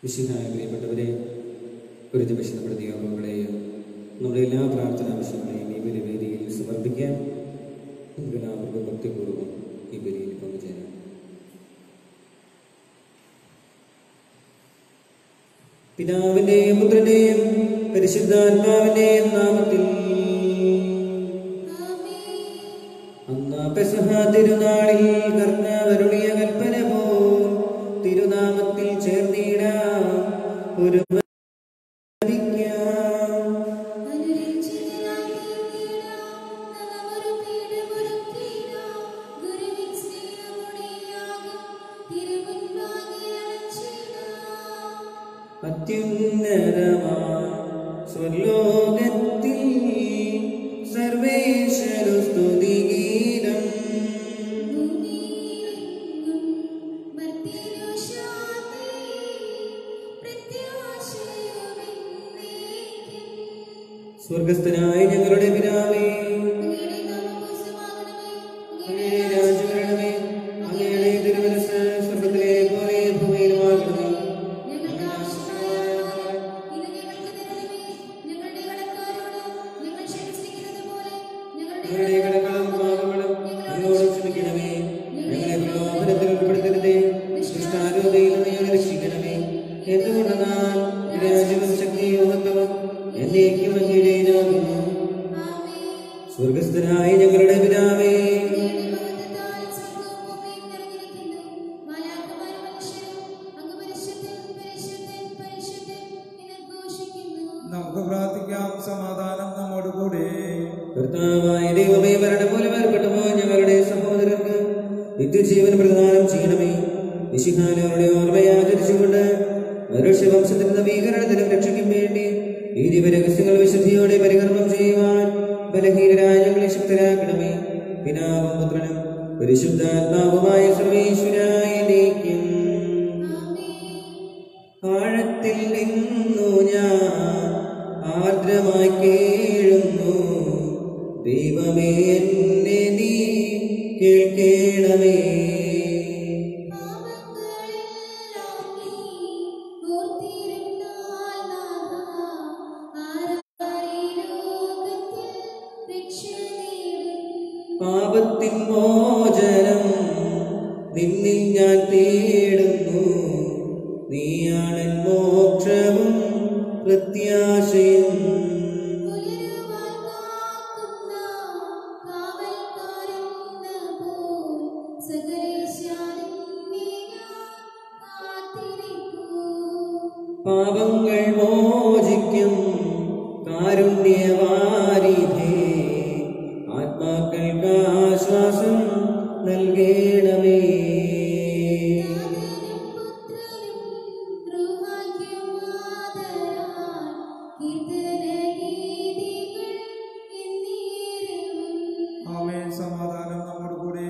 വിശുദ്ധായ പ്രിയപ്പെട്ടവരെ, ഒരു നിമിഷം നമ്മുടെ നിയോഗങ്ങളെയും നമ്മുടെ എല്ലാ പ്രാർത്ഥനാ വിഷയങ്ങളെയും ഈ ബലിവേദിയിൽ സമർപ്പിക്കാൻ നമുക്കെല്ലാവർക്കും ഭക്തിപൂർവ്വം ഈ ബലിയിൽ പങ്കുചേരാം. പിതാവിന്റെയും പുത്രന്റെയും പരിശുദ്ധാത്മാവിന്റെയും നാമത്തിൽ. അന്നാ പെസഹ തിരുനാളിൽ കർത്താവരുളിയ കൽപ്പന പോൽ തിരുനാമത്തിൽ ചേർന്നിടാം ഒരു അത്യുന്നതമാ സ്വർലോകത്തിൽ സർവേശ്വര സ്തുതിഗീതം. സ്വർഗസ്ഥനായ ഞങ്ങളുടെ പിതാവേ, അങ്ങയുടെ രാജ്യം വരണമേ, അങ്ങയുടെ തിരുമനസ്സ് സ്വർഗത്തിലെ പോലെ ഭൂമിയിലുമാകണമേ. ഞങ്ങളുടെ കടങ്ങളും പാപങ്ങളും ഞങ്ങളോട് ക്ഷമിക്കണമേ, ഞങ്ങളെ പ്രലോഭനത്തിൽ ഉൾപ്പെടുത്തരുതേ, ദുഷ്ടാരൂപയിൽ നിന്ന് ഞങ്ങളെ രക്ഷിക്കണമേ. എന്തുകൊണ്ടെന്നാൽ രാജ്യവും ശക്തിയും മഹത്വവും എന്നേക്കും അങ്ങയുടേതാകുന്നു. സ്വർഗസ്ഥനായ ഞങ്ങളുടെ പിതാവേ, നമുക്ക് പ്രാർത്ഥിക്കാം. സമാധാനം നമ്മോട് കൂടെ. കർത്താവായ ദൈവമേ, മരണം പോലെ വേർപെട്ടുപോയ ഞങ്ങളുടെ സഹോദരർക്ക് നിത്യജീവൻ പ്രദാനം ചെയ്യണമേ. മിശിഹായുടെ ഓർമ്മയെ ആചരിച്ചുകൊണ്ട് മനുഷ്യവംശത്തിന്റെ നവീകരണത്തിനും രക്ഷയ്ക്കും വേണ്ടി ഈ ദിവരഹസ്യങ്ങൾ വിശുദ്ധിയോടെ പരികർമ്മം ചെയ്യുവാൻ ബലഹീനരായ ഞങ്ങളെ ശക്തരാക്കണമേ. പിതാവും പുത്രനും പരിശുദ്ധാത്മാവുമായ സർവേശ്വരായിരിക്കും. ആഴത്തിൽ നിന്നു ഞാൻ ആർദ്രമായി കേഴുന്നു, ദൈവമേ എന്നെ നീ കേൾക്കണമേ. പാപത്തിൻ മോചനം നിന്നിൽ ഞാൻ തേടുന്നു, നീയാണ് മോക്ഷവും പ്രത്യാശയും. പാപങ്ങൾ മോചിക്കും കാരുണ്യവാരിധേ, ആത്മാക്കൾക്ക് ആശ്വാസം നൽകണമേ. ആമേൻ. സമാധാനം നമ്മോട് കൂടെ.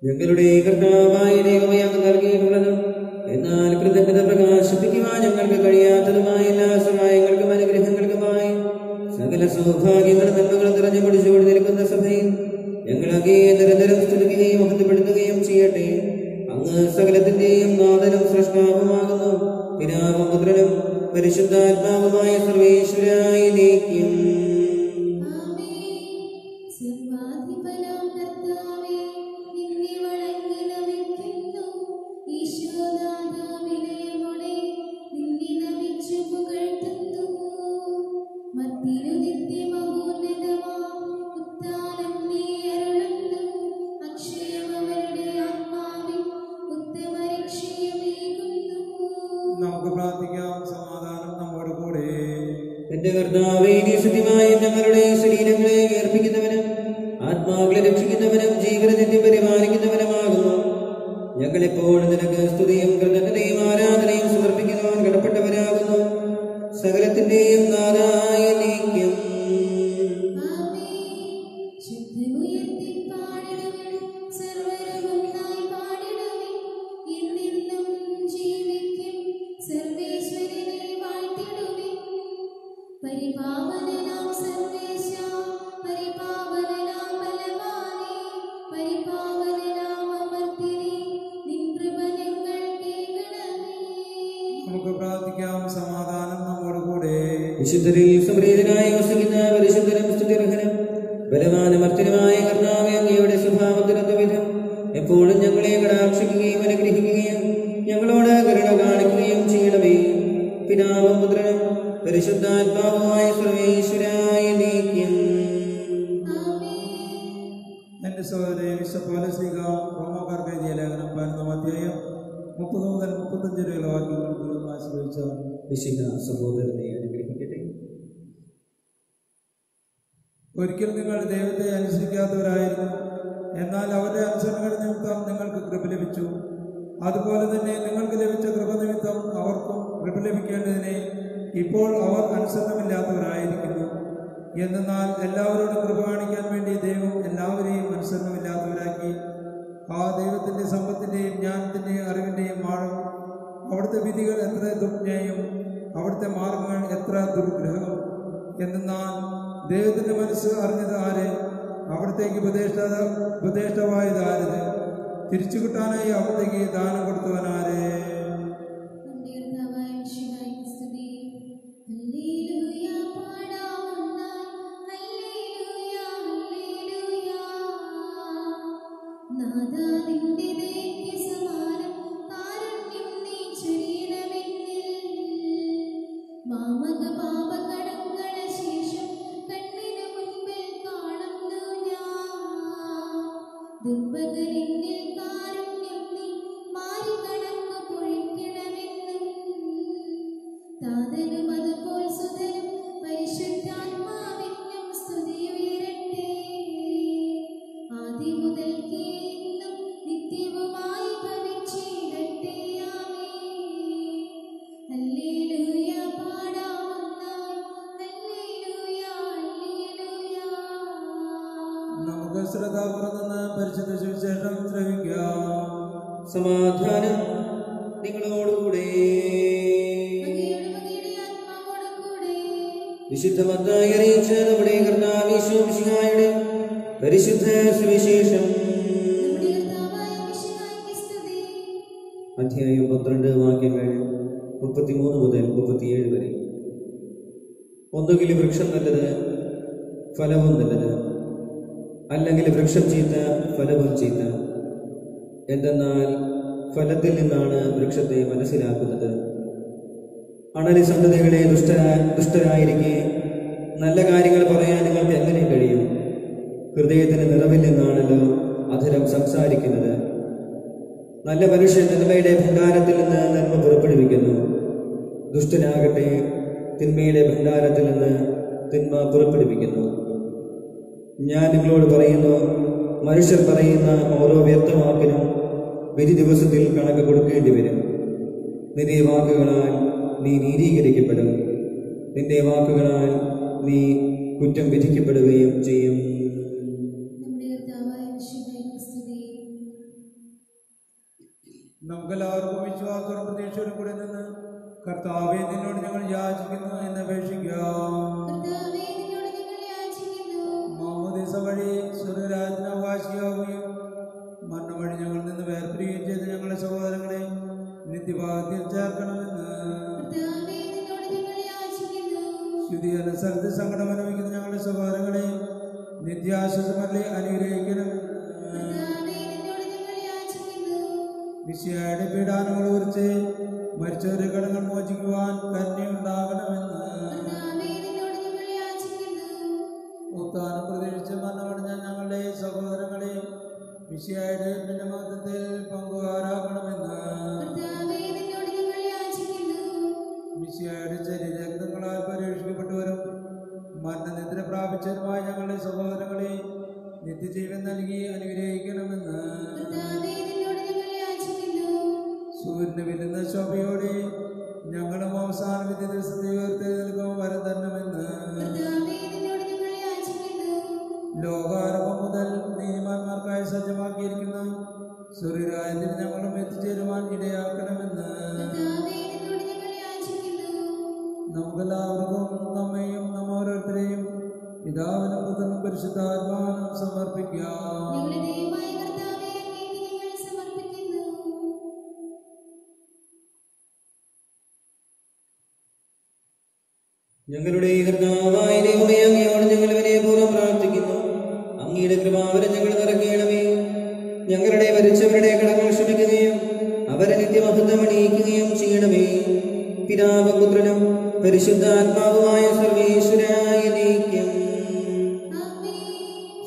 ഞങ്ങളുടെ കർത്താവായ ദൈവമേ, അങ്ങ് നൽകിയിട്ടുള്ളതും എന്നാൽ കൃതജ്ഞത പ്രകാശിപ്പിക്കുവാൻ ഞങ്ങൾക്ക് കഴിയാത്തതുമായ എല്ലാ സഹായങ്ങൾക്കും അനുഗ്രഹങ്ങൾക്കുമായി സകല സൗഭാഗ്യങ്ങളും നന്മകളും നിറഞ്ഞു പിടിച്ചുകൊണ്ട് നിൽക്കുന്ന സഭയിൽ ഞങ്ങൾ അങ്ങയെ നിരന്തരം സ്തുതിക്കുകയും മഹത്വപ്പെടുത്തുകയും ചെയ്യട്ടെ. അങ്ങ് സകലത്തിന്റെയും നാഥനും സൃഷ്ടാവുമാകുന്നു. പിതാവും പുത്രനും പരിശുദ്ധാത്മാവുമായ സർവേശ്വരായിരിക്കും. നമുക്ക് പ്രാർത്ഥിക്കാം. സമാധാനം നമ്മോട് കൂടെ. എന്റെ കർത്താവേ, നീ സത്യമായും ഞങ്ങളുടെ ശരീരങ്ങളെ ഏർപ്പിക്കുന്നവനും ആത്മാക്കളെ രക്ഷിക്കുന്നവനും ജീവനത്തെ പരിപാലിക്കുന്നവനുമാകുന്നു. ഞങ്ങളെപ്പോഴും നിനക്ക് സ്തുതിയും കൃതജ്ഞതയും ആരാധനയും സമർപ്പിക്കുവാൻ കടപ്പെട്ടവരാകുന്നു. സകലത്തിന്റെയും നാഥായ നീക്കും. പരിപാവനനാം സർവേശ, പരിപാവനനാം ബലവാനേ, പരിപാവനനാം അമർത്യനേ, നിൻ കൃപ ഞങ്ങൾ കേൾക്കണമേ. വിശുദ്ധരിൽ സംപ്രീതനായി വസിക്കുന്ന പരിശുദ്ധനും സ്തുതിർഹനും ബലവാനമർത്തനുമായ കർത്താവേ, അങ്ങയുടെ സ്വഭാവത്തിനൊത്ത വിധം എപ്പോഴും ഞങ്ങളെ കടാക്ഷിക്കുകയും അനുഗ്രഹിക്കുകയും ഞങ്ങളോട് കരുണ കാണിക്കുകയും ചെയ്യണമേ. പിതാവും പുത്രനും പരിശുദ്ധാത്മാവുമായ സർവേശ്വരായ നീക്കും. എന്റെ സഹോദരൻ വിശുദ്ധ പൗലോസ്ലീഹ റോമാക്കാർക്ക് എഴുതിയ ലേഖനം 11-ാം അധ്യായം 30 മുതൽ 35 വരെയുള്ള വാക്യങ്ങൾ ആശ്രയിച്ചാണ്. വിശുദ്ധ സഹോദരനെ അനുഗ്രഹിക്കട്ടെ. ഒരിക്കൽ നിങ്ങൾ ദൈവത്തെ അനുസരിക്കാത്തവരായിരുന്നു, എന്നാൽ അവരുടെ അനുസരണയുടെ നിമിത്തം നിങ്ങൾക്ക് കൃപ ലഭിച്ചു. അതുപോലെ തന്നെ നിങ്ങൾക്ക് ലഭിച്ച കൃപ നിമിത്തം അവർക്കും കൃപ ലഭിക്കേണ്ടതിനെ ഇപ്പോൾ അവർ അനുസരണമില്ലാത്തവരായിരിക്കുന്നു. എന്നാൽ എല്ലാവരോടും കൃപ കാണിക്കാൻ വേണ്ടി ദൈവം എല്ലാവരെയും അനുസരണമില്ലാത്തവരാക്കി. ആ ദൈവത്തിൻ്റെ സമ്പത്തിൻ്റെയും ജ്ഞാനത്തിൻ്റെയും അറിവിൻ്റെയും ആഴം, അവിടുത്തെ വിധികൾ എത്ര ദുർജ്ഞേയം, അവിടുത്തെ മാർഗങ്ങൾ എത്ര ദുർഗ്രഹം. എന്നാൽ ദൈവത്തിൻ്റെ മനസ്സ് അറിഞ്ഞത് ആര്? അവിടത്തേക്ക് ഉപദേഷ്ടാവായത് ആര്? തിരിച്ചു കിട്ടാനായി അവിടത്തേക്ക് ദാനം കൊടുത്തവനാര്? പരിശുദ്ധ സുവിശേഷം ശ്രവിക്കാം. സമാധാനം നിങ്ങളോടുകൂടെ. വിശുദ്ധ മത്തായി അറിയിച്ച നമ്മുടെ കർത്താവ് യേശു മിശിഹായുടെ പരിശുദ്ധ സുവിശേഷം. അധ്യായം 12 വാക്യങ്ങൾ 33 മുതൽ 37 വരെ. ഒന്നുകിൽ വൃക്ഷം നല്ലത്, ഫലവും നല്ലത്, അല്ലെങ്കിൽ വൃക്ഷം ചീത്ത, ഫലവും ചീത്ത. എന്തെന്നാൽ ഫലത്തിൽ നിന്നാണ് വൃക്ഷത്തെ മനസ്സിലാക്കുന്നത്. അണലി സന്തതികളെ ദുഷ്ടരായിരിക്കെ നല്ല കാര്യങ്ങൾ പറയാൻ നിങ്ങൾക്ക് എങ്ങനെ കഴിയും? ഹൃദയത്തിന് നിറവിൽ നിന്നാണല്ലോ അധരം സംസാരിക്കുന്നത്. നല്ല മനുഷ്യൻ നന്മയുടെ ഭണ്ഡാരത്തിൽ നിന്ന് നന്മ പുറപ്പെടുവിക്കുന്നു. ദുഷ്ടനാകട്ടെ തിന്മയുടെ ഭണ്ഡാരത്തിൽ നിന്ന് തിന്മ പുറപ്പെടുവിക്കുന്നു. ഞാൻ നിങ്ങളോട് പറയുന്നു, മനുഷ്യർ പറയുന്ന ഓരോ വ്യർത്ഥവാക്കിനും വിധി ദിവസത്തിൽ കണക്ക് കൊടുക്കേണ്ടി വരും. നിന്റെ വാക്കുകളാൽ നീ നീതീകരിക്കപ്പെടും, നിന്റെ വാക്കുകളാൽ നീ കുറ്റം വിധിക്കപ്പെടുകയും ചെയ്യും. നമുക്കെല്ലാവർക്കും വിശ്വാസത്തോടും പ്രതീക്ഷയോടും കൂടെ നിന്ന് കർത്താവേ, നിന്നോട് ഞങ്ങൾ യാചിക്കുന്നു എന്ന് അപേക്ഷിക്കാം. മാമോദീസ വഴി സ്വർഗ്ഗരാജ്യത്തിന് അവകാശിയാവുകയും മരണ വഴി ഞങ്ങളിൽ നിന്ന് വേർപിരിയുകയും ചെയ്ത ഞങ്ങളുടെ സഹോദരങ്ങളെ നിത്യഭാഗ്യത്തിൽ ചേർക്കണമെന്ന്, ശുദ്ധി അനുസരിച്ച് സങ്കടം അനുഭവിക്കുന്ന ഞങ്ങളുടെ സഹോദരങ്ങളെ നിത്യാശ്വാസമല്ലേ അനുഗ്രഹിക്കണം. മിശിഹായുടെ പീഡാനങ്ങളെ കുറിച്ച് മരിച്ചവരുടെ കടങ്ങൾ മോചിക്കുവാൻ കരുണയുണ്ടാകണമെന്ന്, ഉത്ഥാനം പ്രതീക്ഷിച്ച് മരണമടഞ്ഞ ഞങ്ങളുടെ സഹോദരങ്ങളെ മിശിഹായുടെ മഹത്വത്തിൽ പങ്കുകാരാകണമെന്ന്, മിശിഹായുടെ ശരീരരക്തങ്ങളാൽ പരീക്ഷിക്കപ്പെട്ടവരും മരണനിദ്ര പ്രാപിച്ചവരുമായ ഞങ്ങളുടെ സഹോദരങ്ങളെ നിത്യജീവൻ നൽകി അനുഗ്രഹിക്കണമെന്ന്, സൂര്യന് വിരുന്ന ശോഭയോടെ ഞങ്ങളും അവസാന വിധി ദിവസത്തെ ഉയർത്തെഴുന്നേൽക്കാൻ വരം തരണമെന്ന്, ലോകാരംഭം മുതൽ നീതിമാന്മാർക്കായി സജ്ജമാക്കിയിരിക്കുന്ന സൂര്യരാജ്യത്തിൽ ഞങ്ങളും എത്തിച്ചേരുവാൻ ഇടയാക്കണമെന്ന്, നമുക്കെല്ലാവർക്കും നമ്മയും നമ്മ ഓരോരുത്തരെയും പിതാവിനും പുത്രനും പരിശുദ്ധാത്മാവിനും സമർപ്പിക്കാം. ഞങ്ങളുടെ കർത്താവായ ദൈവമേ, അങ്ങയോട് ഞങ്ങൾ വിനയപൂർവ്വം പ്രാർത്ഥിക്കുന്നു. അങ്ങയുടെ കൃപാവരം ഞങ്ങൾ നിറയ്ക്കണമേ. ഞങ്ങളുടെ മരിച്ചവരുടെ കടങ്ങൾ ക്ഷമിക്കുകയും അവരെ നിത്യമഹത്വം അണിയിക്കുകയും ചെയ്യണമേ. പിതാവും പുത്രനും പരിശുദ്ധാത്മാവുമായ സർവേശ്വരായ നീക്കം.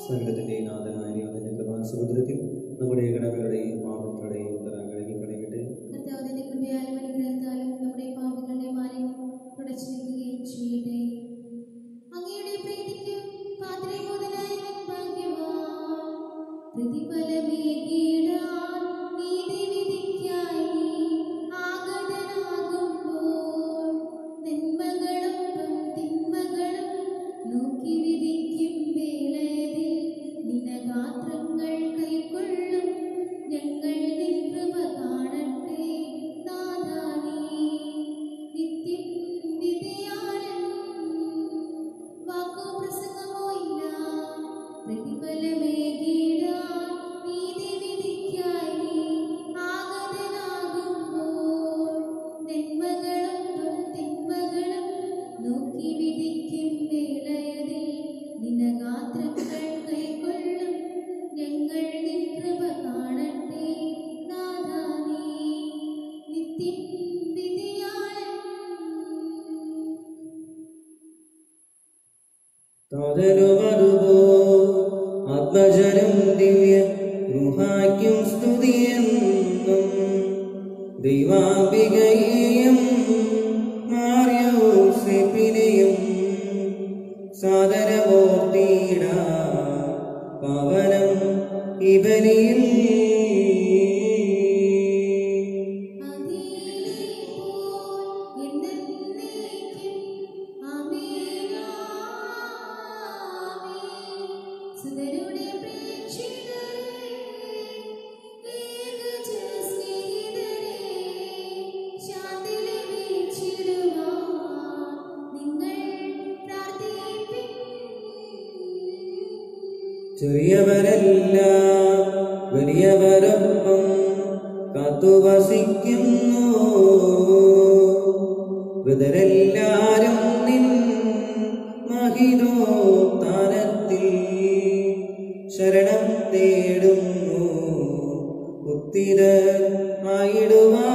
സകലത്തിന്റെ നാഥനായ ദൈവത്തിന്റെ കൃപാസമുദ്രത്തിൽ നമ്മുടെ കടകളുടെയും പാപങ്ങളുടെയും കടകി കളയട്ടെ. കർത്താവിന്റെ കൃപയാലും അനുഗ്രഹത്താലും നമ്മുടെ പാപങ്ങളുടെ മാലിന്യം തുടച്ചു നീക്കുകയും ചെയ്യട്ടെ. അങ്ങയുടെ പ്രീതിക്ക് പാത്രബോധനായ ഭാഗ്യവാൻ പ്രതിഫലമേകിടാൻ നീതിവിധിക്കായി ആഗതനാകുമ്പോൾ നന്മകളൊപ്പം തിന്മകളും നോക്കി വിധിക്കും വേളയിൽ നിനഗാത്രങ്ങൾ കൈക്കൊള്ളും ഞങ്ങൾ നിൻ കൃപ കാണട്ടെ. നാഥാ നീ നിത്യം വിധിയാലും വാക്കോ പ്രസംഗമോ ഇല്ല. പ്രതിഫലമേകിടാൻ നീതിവിധിക്കായി ആഗതനാകുമ്പോൾ നന്മകളൊപ്പം തിന്മകളും നോക്കി വിധിക്കും വേളയിൽ നിനഗാത്രങ്ങൾ കൈക്കൊള്ളും ഞങ്ങൾ നിൻ കൃപ കാണട്ടെ. നാഥാ നീ നിത്യം വിധിയാലും താതനുമതുപോ ആത്മജനം ദിവ്യ ഗൃഹായ്ക്കും സ്തുതിയെന്നും ദൈവാംബികയെയും മാർയോസേപ്പിനെയും സാദരമൂർത്തിയിട പവനം ഇബലിയിൽ ചെറിയവരല്ല വലിയവരൊപ്പം കാത്തുവസിക്കുന്നു. വൃതരെല്ലാരും നിൻ മഹിതോത്താനത്തിൽ ശരണം തേടുന്നു. ഉത്തിരമായിടുവാൻ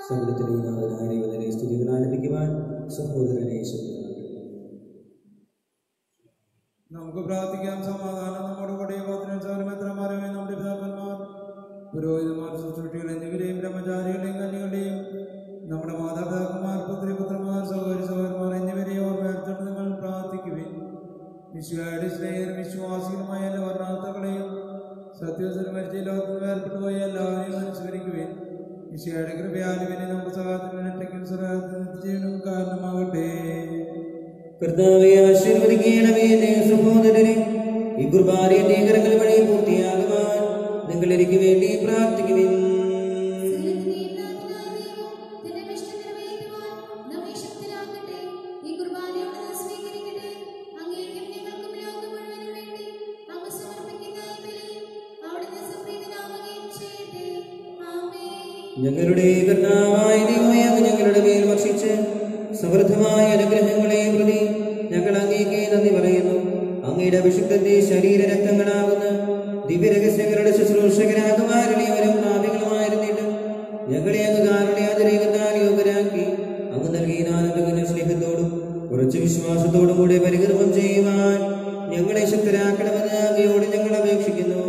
സകലത്തിലെ നാഥനായ ദൈവത്തിന്റെ സ്തുതികൾ ആലപിക്കുവാൻ സഹോദരനെ നമുക്ക് പ്രാർത്ഥിക്കാം. സമാധാനം നമ്മുടെ കൂടെ പത്രന്മാരുമേ നമ്മുടെ പിതാക്കന്മാർ പുരോഹിതന്മാർ ശുശ്രൂഷികൾ എന്നിവരെയും ബ്രഹ്മചാരികളെയും കന്യകളുടെയും നമ്മുടെ മാതാപിതാക്കന്മാർ പുത്രിപുത്രന്മാർ സഹോദരി സഹോദരന്മാർ എന്നിവരെയും ഓർമ്മ നിങ്ങൾ പ്രാർത്ഥിക്കുവിൻ. വിശ്വയുടെ സ്നേഹിതരും വിശ്വാസികളുമായ എല്ലാ വർണ്ണാർത്ഥങ്ങളെയും സത്യവസരം മരിച്ച ലോകത്തിൽ വേർപെട്ടു പോയ എല്ലാവരെയും അനുസ്മരിക്കുവിൻ. വിശ്വയുടെ കൃപയാലുവിനെ നമുക്ക് സഹായത്തിനും ജീവനും കാരണമാകട്ടെ. കർത്താവേ, ആശീർവദിക്കണമേ. സഹോദരരെ, ഈ കുർബാനയുടെ കരങ്ങൾ വഴി പൂർത്തിയാകുവാൻ നിങ്ങൾ എനിക്ക് വേണ്ടി പ്രാർത്ഥിക്കുവിൻ. ഞങ്ങളുടെ കർത്താവായ ദൈവമേ, അങ്ങ് ഞങ്ങളുടെ മേൽ വർഷിച്ച് സമൃദ്ധമായ അനുഗ്രഹങ്ങളെ പ്രതി ഞങ്ങൾ അങ്ങേക്ക് നന്ദി പറയുന്നു. അങ്ങയുടെ അഭിഷിക്തന്റെ ശരീരരക്തങ്ങളാകുന്ന ദിവ്യരഹസ്യങ്ങളുടെ ശുശ്രൂഷകരാകുമാരനെവരും നാവികളുമായിരുന്നിട്ടും ഞങ്ങളെ അങ്ങ് കാരുണ്യാതിരേകത്താൽ യോഗ്യരാക്കി അങ്ങ് നൽകിയ ആനന്ദ സ്നേഹത്തോടും കുറച്ച് വിശ്വാസത്തോടും കൂടെ പരികർമ്മം ചെയ്യുവാൻ ഞങ്ങളെ ശക്തരാക്കണമെന്ന് അങ്ങയോട് ഞങ്ങൾ അപേക്ഷിക്കുന്നു.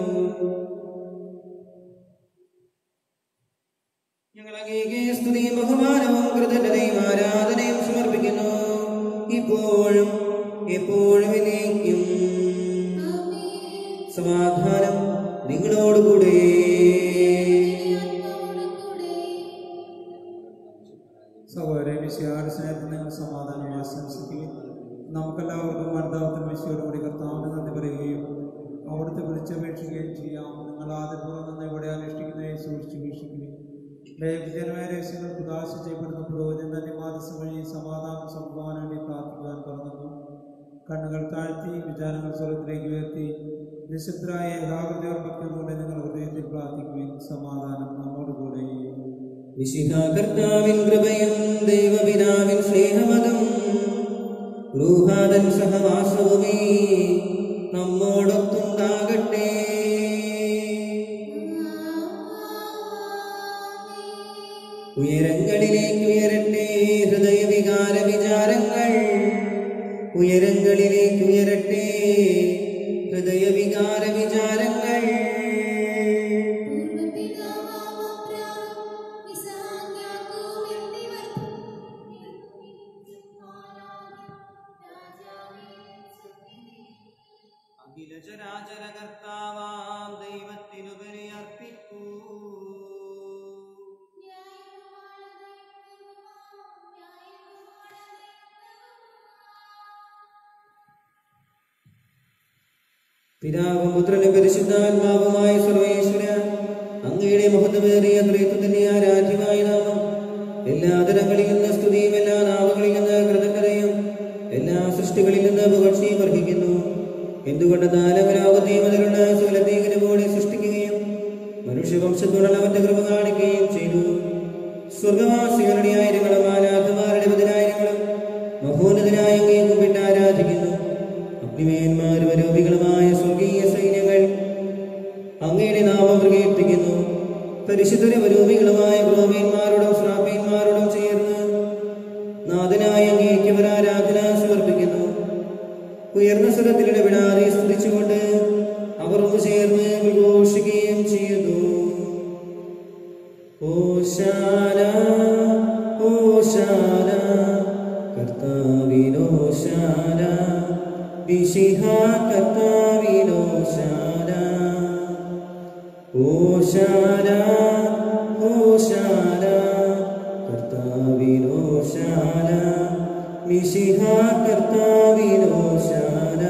ഞങ്ങൾ അങ്ങേക്ക് സ്തുതിയും ബഹുമാനവും കൃതജ്ഞതയും ആരാധനയും സമർപ്പിക്കുന്നു, ഇപ്പോഴും എപ്പോഴും എന്നേക്കും. സമാധാനം നിങ്ങളോടുകൂടെ. സഹോദരൻ വിശ്വാസ സ്നേഹത്തിൽ നിങ്ങൾ സമാധാനം ആശംസിക്കുകയും നമുക്കെല്ലാവർക്കും മർദ്ദാവത്തിന് വിശയോടുകൂടി കർത്താവിന് നന്ദി പറയുകയും അവിടുത്തെ വിളിച്ചപേക്ഷിക്കുകയും ചെയ്യാം. നിങ്ങൾ ആദ്യപൂർവ്വം നിന്ന് ഇവിടെ അനുഷ്ഠിക്കുന്നതിനെ സൂക്ഷിച്ച് വീക്ഷിക്കുകയും വിജയമായ രഹസ്യങ്ങൾ പ്രകാശ ചെയ്യപ്പെടുന്ന പുരോഹിതൻ തന്നെ മാതൃസം വഴി സമാധാനം സംഭവാൻ വേണ്ടി പ്രാർത്ഥിക്കുവാൻ തുടങ്ങുന്നു. കണ്ണുകൾ താഴ്ത്തി വിചാരങ്ങൾ സ്വർഗത്തിലേക്ക് ഉയർത്തി നിശബ്ദരായ ഏകാഗ്രതയോർ ഭക്തിയോടെ നിങ്ങൾ ഹൃദയത്തിൽ പ്രാർത്ഥിക്കുകയും സമാധാനം നമ്മോടുകൂടെ. വിശുദ്ധാകർത്താവിൻ കൃപയും ദൈവപിതാവിൻ സ്നേഹമതും റൂഹാദൻ സഹവാസവുമേ നമ്മോടൊത്തുണ്ടാകട്ടെ. ഉയരങ്ങളിലേക്ക് ഉയരട്ടെ ഹൃദയവികാര വിചാരങ്ങൾ, ഉയരങ്ങളിലേക്ക് ഉയരട്ടെ ഹൃദയവികാര വിചാരങ്ങൾ. അഖിലചരാചരകർത്താവാം ദൈവത്തിനു ബലിയർപ്പിക്കൂ. പിതാവും പുത്രനും പരിശുദ്ധാത്മാവുമായ സർവേശ്വര, അങ്ങയുടെ മഹത്വമേറിയ ത്രിത്വത്തിന്റെ ആരാധ്യമായ നാമം എല്ലാ തരങ്ങളിൽ നിന്ന് സ്തുതിയും എല്ലാ നാവുകളിൽ നിന്ന് കൃതജ്ഞതയും എല്ലാ സൃഷ്ടികളിൽ നിന്ന് പുകഴ്ചയും അർഹിക്കുന്നു. എന്തുകൊണ്ടെന്നാൽ ലോകത്തെയും അതിലുള്ള സകലത്തെയും സൃഷ്ടിക്കുകയും മനുഷ്യവംശത്തോടുള്ള അവന്റെ കൃപ കാണിക്കുകയും ചെയ്തു. സ്വർഗവാസികളുടെ ആയിരങ്ങളും മാലാഖമാരുടെ പതിനായിരങ്ങളും മഹോന്നതനായ അങ്ങയെ കുമ്പിട്ട് ആരാധിക്കുന്നു. അഗ്നിമേന്മാരും അരൂപികളുമായ സ്വർഗീയ സൈന്യങ്ങൾ അങ്ങയുടെ നാമം പ്രകീർത്തിക്കുന്നു. പരിശുദ്ധരും അരൂപികളുമായ ക്രോമേന്മാരോടും ശ്രാപേന്മാരോടും ചേർന്ന് നാഥനായ അങ്ങേക്ക് അവർ ആരാധന സമർപ്പിക്കുന്നു. ഉയർന്ന സ്വരത്തിൽ ഇടപെടാതെ സ്തുതിച്ചുകൊണ്ട് അവർ ഒന്ന് ചേർന്ന് ഉദ്ഘോഷിക്കുകയും ചെയ്യുന്നു. ഹോശാന ഹോശാന കർത്താവിനോശാന വിശിഹ കർത്താവിനോശാന. ഹോശാന ഹോശാന കർത്താവിനോശാന വിശിഹ കർത്താവിനോശാന.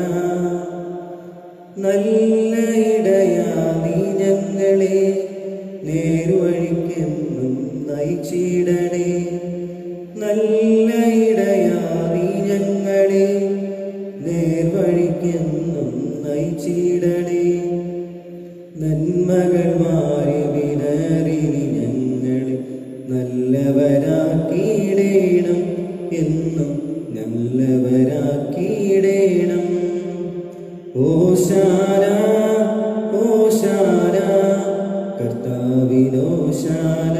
നല്ല ഇടയാ നീ ഞങ്ങളെ നേർവഴിക്കെന്നും നയിച്ചിടണേ. നല്ല ഇടയാ നീ ഞങ്ങളെ നേർവഴിക്കെന്നും നയിച്ചിടണേ. നന്മകൾ മാറി വിനറിനി ഞങ്ങളെ നല്ലവരാക്കിയിടേണം, എന്നും നല്ലവരാക്കിയിടേണം. ഹോശാന ഹോശാന കർത്താവിനോശാന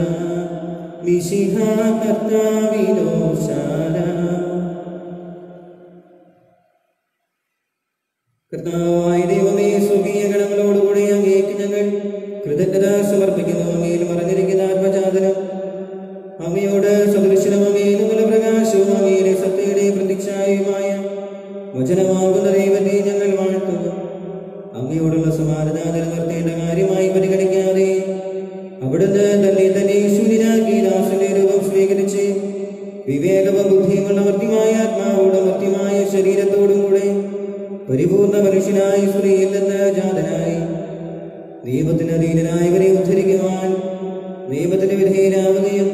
മിശിഹ കർത്താവിനോശാന. കർത്താവായ ദൈവമേ, സ്വർഗീയ ഗണങ്ങളോടുകൂടി അങ്ങേക്ക് ഞങ്ങൾ കൃതജ്ഞത സമർപ്പിക്കുന്നു. അങ്ങയിൽ മറഞ്ഞിരിക്കുന്ന ആത്മജാതനം, അങ്ങയോട് സദൃശനും അങ്ങയിൽ നിന്നുള്ള പ്രകാശവും അങ്ങയിലെ സത്യയുടെ പ്രതിച്ഛായയുമായ വചനമാകുന്ന ദൈവത്തെ ഞങ്ങൾ വാഴ്ത്തുന്നു. അങ്ങയോടുള്ള സമാനത നിലനിർത്തേണ്ട കാര്യമായി പരിഗണിക്കാതെ അവിടുന്ന് തന്നെ ശൂന്യനാക്കി ദാസന്റെ രൂപം സ്വീകരിച്ച് വിവേകവും ബുദ്ധിയുമുള്ള മർത്യമായ ആത്മാവോടും മർത്യമായ ശരീരത്തോടും കൂടെ പരിപൂർണ മനുഷ്യനായി സ്ത്രീയിൽ നിന്ന് ജാതനായി നിയമത്തിന് അധീനനായവരെ ഉദ്ധരിക്കുവാൻ നിയമത്തിന് വിധേയനാവുകയും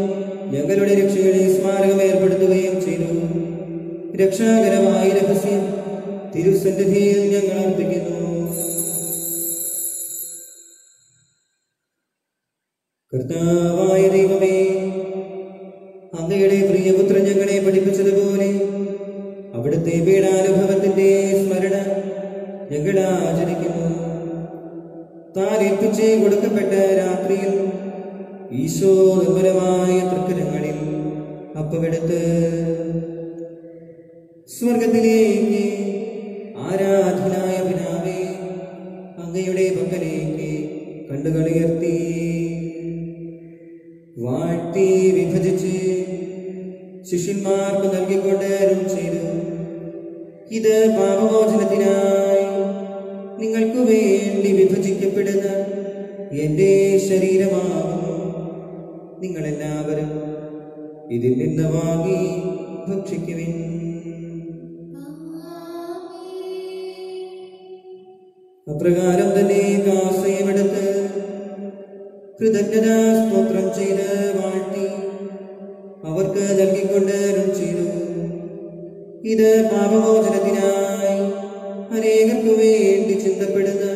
ഞങ്ങളുടെ രക്ഷയുടെ സ്മാരകം ഏർപ്പെടുത്തുകയും ചെയ്തു. രക്ഷാകരമായ രഹസ്യം തിരുസന്നിധിയിൽ ഞങ്ങൾ അർപ്പിക്കുന്നു. കർത്താവായ ദൈവമേ, അങ്ങയുടെ പ്രിയപുത്രൻ ഞങ്ങളെ പഠിപ്പിച്ചതുപോലെ അവിടുത്തെ പീഡാനുഭവത്തിന്റെ സ്മരണ ഞങ്ങൾ ആചരിക്കുന്നു. താൻ ഏൽപ്പിച്ച് കൊടുക്കപ്പെട്ട രാത്രിയിൽ ഈശോ നിർമ്മലമായ തൃക്കരങ്ങളിൽ അപ്പമെടുത്ത് സ്വർഗത്തിലേക്ക് ആരാധനായ പിതാവേ അങ്ങയുടെ പക്കലേക്ക് കണ്ണുകളുയർത്തി വാഴ്ത്തി വിഭജിച്ച് ശിഷ്യന്മാർക്ക് നൽകിക്കൊണ്ട് അരുൾ ചെയ്തു: ഇത് പാപമോചനത്തിനായി നിങ്ങൾക്ക് വേണ്ടി വിഭജിക്കപ്പെടുന്ന എന്റെ ശരീരമാകുന്നു. നിങ്ങളെല്ലാവരും ഇതിൽ നിന്ന് വാങ്ങി ഭക്ഷിക്കുവിൻ. അപ്രകാരം തന്നെ കാസയുമെടുത്ത് കൃതജ്ഞതാ സ്തോത്രം ചെയ്ത് വാഴ്ത്തി അവർക്ക് നൽകിക്കൊണ്ട് അരുൾ ചെയ്തു, ഇത് പാപമോചനത്തിനായി അനേകർക്കു വേണ്ടി ചിന്തപ്പെടുന്ന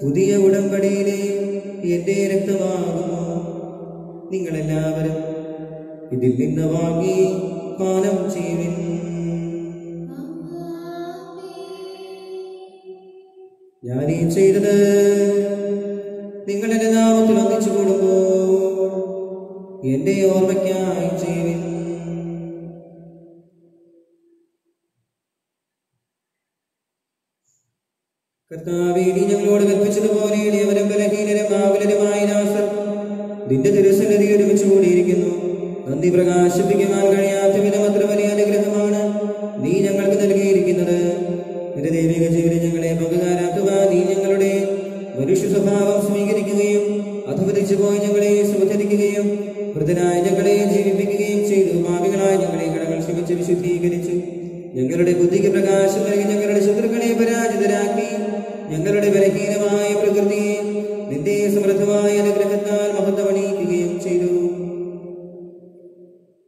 പുതിയ ഉടമ്പടിയിലെ എന്റെ രക്തമാകുന്നു. നിങ്ങളെല്ലാവരും ഇതിൽ നിന്ന് വാങ്ങി പാനം ചെയ്യുവിൻ. ഞാനീ ചെയ്തത് നിങ്ങൾ എന്റെ നാമത്തിൽ ഒന്നിച്ചു കൂടുമ്പോൾ എന്റെ ഓർമ്മയ്ക്കായി ചെയ്യുവിൻ. കർത്താവേ, നീ ഞങ്ങളോട് കൽപ്പിച്ചതുപോലെ എളിയവരും ബലഹീനരും ആകുലരുമായി നാസർ നിന്റെ തിരുസന്നിധി ഒരുമിച്ച് കൂടിയിരിക്കുന്നു. നന്ദി പ്രകാശിപ്പിക്കുവാൻ കഴിയാത്ത വിധം അത്ര വലിയ അനുഗ്രഹമാണ് നീ ഞങ്ങൾക്ക് നൽകിയിരിക്കുന്നത്. നിന്റെ ദൈവിക ജീവനെ ഞങ്ങളെ പങ്കുകാരാക്കുവാൻ നീ ഞങ്ങളുടെ മനുഷ്യ സ്വഭാവം സ്വീകരിക്കുകയും അധപതിച്ചു പോയി ഞങ്ങളെ സുഖരിക്കുകയും വൃദ്ധനായ ഞങ്ങളെ ജീവിപ്പിക്കുകയും ചെയ്തു. പാപികളായ ഞങ്ങളെ കടങ്ങൾ ക്ഷമിച്ച് വിശുദ്ധീകരിച്ചു. ഞങ്ങളുടെ ബുദ്ധിക്ക് പ്രകാശം നൽകി ഞങ്ങളുടെ ശത്രുക്കളെ പരാജിതരാക്കി ഞങ്ങളുടെ ബലഹീനമായ പ്രകൃതിയെ നിന്റെ സമൃദ്ധമായ അനുഗ്രഹത്താൽ മഹത്വമണിയിക്കുകയും ചെയ്തു.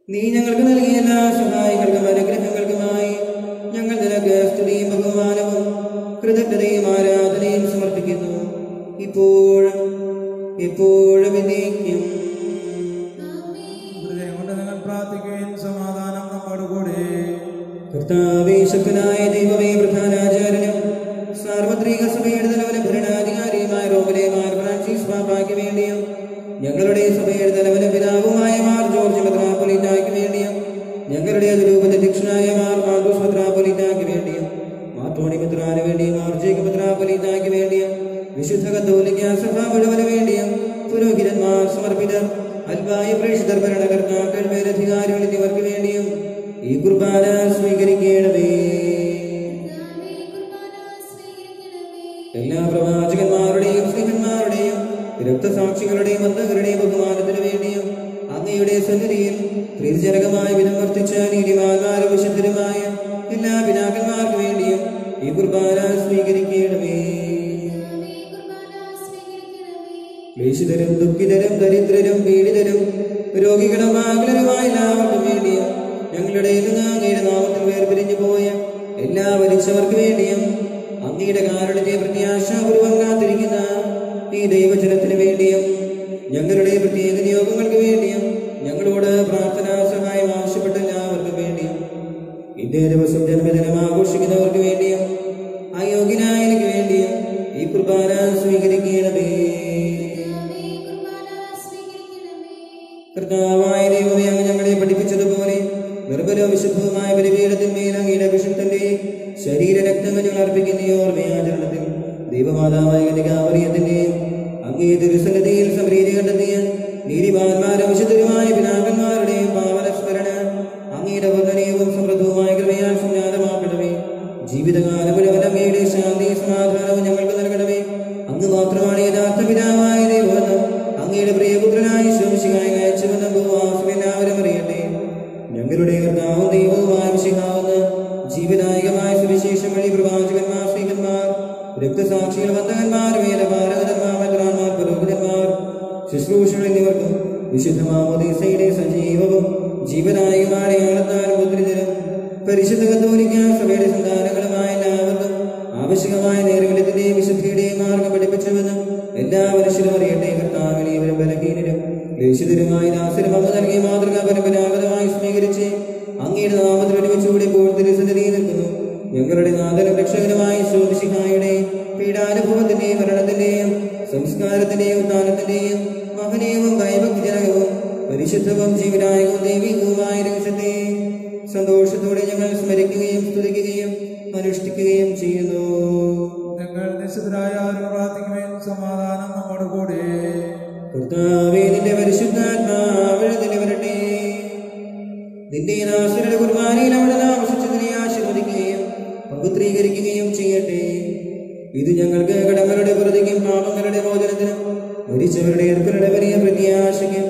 നീ ഞങ്ങൾക്ക് നൽകിയ എല്ലാ സഹായങ്ങൾക്കും അനുഗ്രഹങ്ങൾക്കുമായി ഞങ്ങൾ നിനക്ക് സ്തുതിയും ബഹുമാനവും കൃതജ്ഞതയും ആരാധനയും സമർപ്പിക്കുന്നു, ഇപ്പോഴും എപ്പോഴും എന്നേക്കും. ഹൃദയം കൊണ്ട് നിങ്ങൾ പ്രാർത്ഥിക്കുകയും സമാധാനം നമ്മോടുകൂടെ. കർത്താവേ, ശക്തനായ ദൈവമേ, പ്രധാനാചാര്യനും സാർവത്രിക സഭയുടെ തലവനും ഭരണാധികാരിയുമായ റോമിലെ മാർ ഫ്രാൻസിസ് പാപ്പായ്ക്ക് വേണ്ടിയും ഞങ്ങളുടെ സഭയുടെ തലവനും പിതാവുമായ മാർ ജോർജ് മെത്രാപ്പൊലീത്തായ്ക്ക് വേണ്ടിയും ഞങ്ങളുടെ അതിരൂപതധ്യക്ഷനായ മാർ മാർക്കോസ് മെത്രാപ്പൊലീത്തായ്ക്ക് വേണ്ടിയും മാർ ടോണി മെത്രാന് വേണ്ടിയും മാർ ജേക്കബ് മെത്രാപ്പൊലീത്തായ്ക്ക് വേണ്ടിയും വിശുദ്ധ കത്തോലിക്ക സഭ മുഴുവന് വേണ്ടിയും പുരോഹിതന്മാർ, സമർപ്പിതർ, അൽപായ പ്രേക്ഷിതർ, ഭരണകർത്താക്കൾ, മേലധികാരികൾ എന്നിവർക്ക് വേണ്ടിയും ഈ കുർബാന സ്വീകരിക്കണമേ. എല്ലാ പ്രവാചകന്മാരുടെയും സ്നേഹന്മാരുടെയും രക്തസാക്ഷികളുടെയും ബന്ധകരുടെയും ബഹുമാനത്തിനു വേണ്ടിയും അങ്ങയുടെ സന്നിധിയിൽ പ്രീതിജനകമായ വിധം വർത്തിച്ച നീതിമാന്മാരും വിശുദ്ധരുമായ എല്ലാ പിതാക്കന്മാർക്ക് വേണ്ടിയും ഈ കുർബാന സ്വീകരിക്കണമേ. ക്ലേശിതരും ദുഃഖിതരും ദരിദ്രരും പീഡിതരും രോഗികളും ആകുലരുമായ എല്ലാവർക്കും വേണ്ടിയും ഞങ്ങളുടെ അങ്ങയുടെ നാമത്തിൽ വേർപിരിഞ്ഞു പോയ എല്ലാ മരിച്ചവർക്ക് വേണ്ടിയും അങ്ങയുടെ കാരുണ്യത്തെ പ്രത്യാശാപൂർവം കാത്തിരിക്കുന്ന ഈ ദൈവജനത്തിന് വേണ്ടിയും ഞങ്ങളുടെ പ്രത്യേക നിയോഗങ്ങൾക്ക് വേണ്ടിയും ഞങ്ങളോട് പ്രാർത്ഥനാ സഹായം ആവശ്യപ്പെട്ട എല്ലാവർക്കും വേണ്ടിയും ഇന്നേ ദിവസം ജന്മദിനം ആഘോഷിക്കുന്നവർക്ക് വേണ്ടിയും അയോഗ്യനായ എനിക്ക് വേണ്ടിയും ഈ കുർബാന സ്വീകരിക്കണമേ. കർത്താവായ ദൈവമേ, അങ്ങ് ഞങ്ങളെ പഠിപ്പിച്ചതുപോലെ നിർബലവും വിശുദ്ധവുമായ ബലിപീഠത്തിന്മേൽ അങ്ങയുടെ അഭിഷിക്തന്റെ ശരീരരക്തങ്ങൾ ഞങ്ങൾ അർപ്പിക്കുന്ന ഈ ഓർമ്മയാചരണത്തിൽ ദൈവമാതാവായ കന്യകാമറിയത്തിന്റെയും അങ്ങേ തിരുസന്നിധിയിൽ സംപ്രീതി കണ്ടെത്തിയ നീതിമാന്മാരും വിശുദ്ധരുമായ പിതാക്കന്മാരുടെയും പാവനസ്മരണ അങ്ങയുടെ വർദ്ധനീയവും സമൃദ്ധവുമായ കൃപയാൽ സംജാതമാക്കണമേ. ജീവിതകാലം മുഴുവൻ അങ്ങയുടെ ശാന്തി സമാധാനവും ഞങ്ങൾക്ക് നൽകണമേ. അങ്ങ് മാത്രമാണ് യഥാർത്ഥ പിതാവായ ദൈവമെന്നും അങ്ങയുടെ പ്രിയപുത്രനായ ശോമിശിഹായി അയച്ചുവെന്നും ഭൂവാസം എല്ലാവരും അറിയട്ടെ. ഞങ്ങളുടെ കർത്താവും ദൈവവുമായ മിശിഹാവെന്ന് ജീവനായകമായ സുവിശേഷം വഴി പ്രവാചകന്മാർ, സ്ത്രീകന്മാർ, രക്തസാക്ഷികൾ, ബന്ധകന്മാർ, വേദപാരകന്മാർ, മെത്രാന്മാർ, പുരോഹിതന്മാർ, ശുശ്രൂഷകൾ എന്നിവർക്കും വിശുദ്ധ മാമോദീസയുടെ സജീവവും ജീവനായകമായ അടയാളത്താലും മുദ്രിതരും പരിശുദ്ധ കത്തോലിക്ക സഭയുടെ സന്താനങ്ങളുമായ എല്ലാവർക്കും ആവശ്യമായ നേർവലത്തിന്റെയും വിശുദ്ധിയുടെയും മാർഗം പഠിപ്പിച്ചുവെന്നും എല്ലാ മനുഷ്യരും അറിയട്ടെ. കർത്താവിനെ ഇവരും ബലഹീനരും ക്ലേശിതരുമായി ദാസരും അങ്ങ് നൽകിയ മാതൃക പരമ്പരാഗതമായി സ്വീകരിച്ച് അങ്ങയുടെ നാമത്തിൽ ഒരുമിച്ചുകൂടി ഇപ്പോൾ തിരുസന്നിധിയിൽ നിൽക്കുന്നു. ഞങ്ങളുടെ നാഥനും രക്ഷകനുമായ ശോമിശിഹായുടെ പീഡാനുഭവത്തിന്റെയും മരണത്തിന്റെയും സംസ്കാരത്തിന്റെയും ഉത്ഥാനത്തിന്റെയും മഹനീയവും ഭയഭക്തിജനകവും പരിശുദ്ധവും ജീവനായകവും ദൈവികവുമായ രഹസ്യത്തെ സന്തോഷത്തോടെ ഞങ്ങൾ സ്മരിക്കുകയും സ്തുതിക്കുകയും അനുഷ്ഠിക്കുകയും ചെയ്യുന്നു. ഞങ്ങൾ നിശ്ചിതരായ പ്രാർത്ഥിക്കുകയും സമാധാനം നമ്മുടെ കൂടെ. കർത്താവേ, നിന്റെ പരിശുദ്ധാത്മാവ് വരട്ടെ. നിന്റെ ദാസരുടെ കുർബാനയിൽ അവിടെ താമസിച്ചതിനെ ആശീർവദിക്കുകയും പവിത്രീകരിക്കുകയും ചെയ്യട്ടെ. ഇത് ഞങ്ങൾക്ക് കടങ്ങളുടെ പ്രതിക്കും പാപങ്ങളുടെ മോചനത്തിനും മരിച്ചവരുടെ ഏർപ്പരുടെ വലിയ പ്രത്യാശയ്ക്കും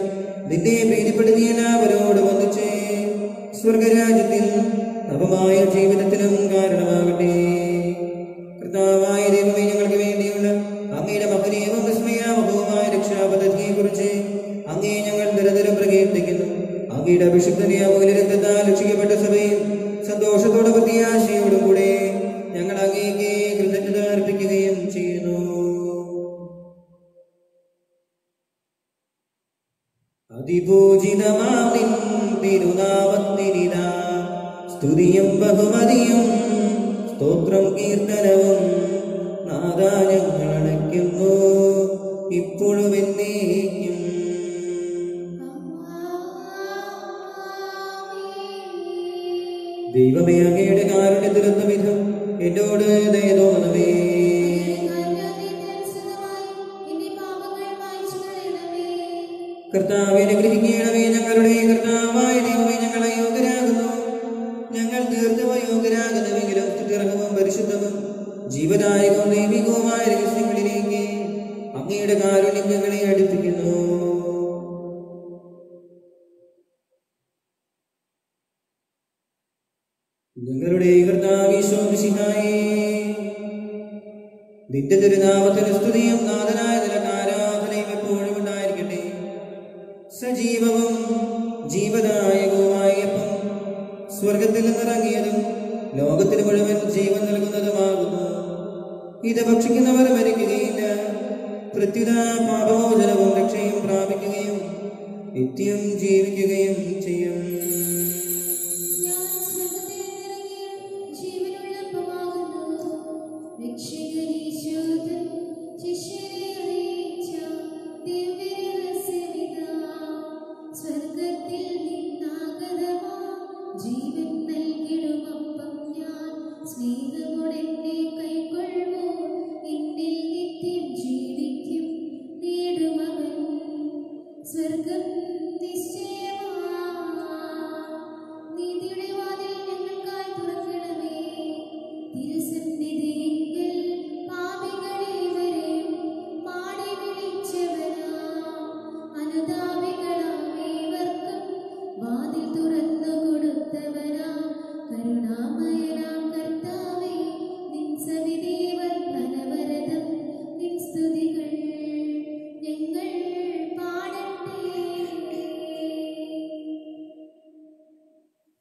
നിന്നെ പ്രീതിപ്പെടുത്തിയ എല്ലാവരോടും വന്നിച്ച് സ്വർഗരാജ്യത്തിൽ നവമായ ജീവിതത്തിനും കാരണമാകട്ടെ. കർത്താവായ ദൈവമേ, ഞങ്ങൾക്ക് വന്ദിക്കുന്നു. അങ്ങയുടെ അഭിഷിക്തനെ അമൂല്യ രക്തത്താൽ രക്ഷിക്കപ്പെട്ട സഭയിൽ സന്തോഷത്തോടെ പ്രത്യാശയോടും കൂടെ ഞങ്ങൾ അങ്ങേക്ക് കൃതജ്ഞത അർപ്പിക്കുകയും ചെയ്യുന്നു. അതിപൂജിതമാം നിൻ തിരുനാമത്തിനിതാ സ്തുതിയും ബഹുമതിയും സ്തോത്രം കീർത്തനവും നാദാ ഞങ്ങൾ അണയ്ക്കുന്നു ഇപ്പോഴും എന്നേക്കും. ദൈവമേ, അങ്ങയുടെ കാരുണ്യത്തിലൊത്ത വിധം എന്നോട് ദയ തോന്നണമേ. കർത്താവേ, അനുഗ്രഹിക്കണമേ. ഞങ്ങളുടെ കർത്താവായ ദൈവമേ, ഞങ്ങൾ അയോഗ്യരാകുന്നു. ഞങ്ങൾ തീർത്തും അയോഗ്യരാകുന്നുവെങ്കിലും സ്തുത്യർഹവും പരിശുദ്ധവും ജീവദായകവും ദൈവികവുമായ രഹസ്യങ്ങളിലേക്ക് അങ്ങയുടെ കാരുണ്യം ഞങ്ങളെ അടുപ്പിക്കുന്നു. ഞങ്ങളുടെ കർത്താവേ മിശിഹായേ, നിന്റെ തിരുനാമത്തിന് സ്തുതിയും നാഥനായ നിനക്ക് ആരാധനയും എപ്പോഴും ഉണ്ടായിരിക്കട്ടെ. സജീവവും ജീവദായകവുമായ അപ്പം സ്വർഗത്തിൽ നിന്നിറങ്ങിയതും ലോകത്തിന് മുഴുവൻ ജീവൻ നൽകുന്നതുമാകുന്നു. ഇത് ഭക്ഷിക്കുന്നവർ മരിക്കുകയില്ല, പ്രത്യുത പാപമോചനവും രക്ഷയും പ്രാപിക്കുകയും നിത്യം ജീവിക്കുകയും ചെയ്യും.